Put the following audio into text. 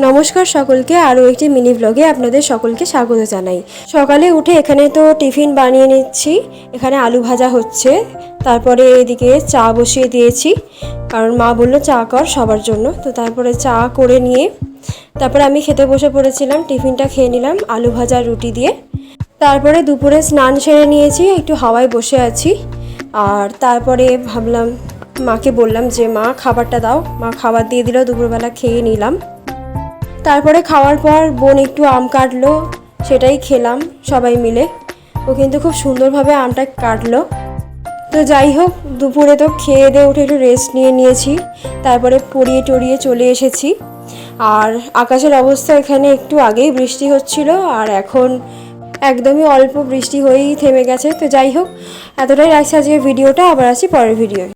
নমস্কার সকলকে, আরও একটি মিনি ব্লগে আপনাদের সকলকে স্বাগত জানাই। সকালে উঠে এখানে তো টিফিন বানিয়ে নিচ্ছি। এখানে আলু ভাজা হচ্ছে, তারপরে এদিকে চা বসিয়ে দিয়েছি, কারণ মা বললো চা কর সবার জন্য। তো তারপরে চা করে নিয়ে তারপরে আমি খেতে বসে পড়েছিলাম। টিফিনটা খেয়ে নিলাম আলু ভাজা রুটি দিয়ে। তারপরে দুপুরে স্নান সেরে নিয়েছি, একটু হাওয়ায় বসে আছি। আর তারপরে ভাবলাম, মাকে বললাম যে মা খাবারটা দাও। মা খাবার দিয়ে দিল, দুপুরবেলা খেয়ে নিলাম। তারপরে খাওয়ার পর বোন একটু আম কাটলো, সেটাই খেলাম সবাই মিলে। ও কিন্তু খুব সুন্দরভাবে আমটা কাটলো। তো যাই হোক, দুপুরে তো খেয়ে দিয়ে উঠে একটু রেস্ট নিয়েছি। তারপরে পড়িয়ে টড়িয়ে চলে এসেছি। আর আকাশের অবস্থা এখানে একটু আগেই বৃষ্টি হচ্ছিল, আর এখন একদমই অল্প বৃষ্টি হয়েই থেমে গেছে। তো যাই হোক, এতটাই রাখছি আজকের ভিডিওটা। আবার আসি পরের ভিডিও।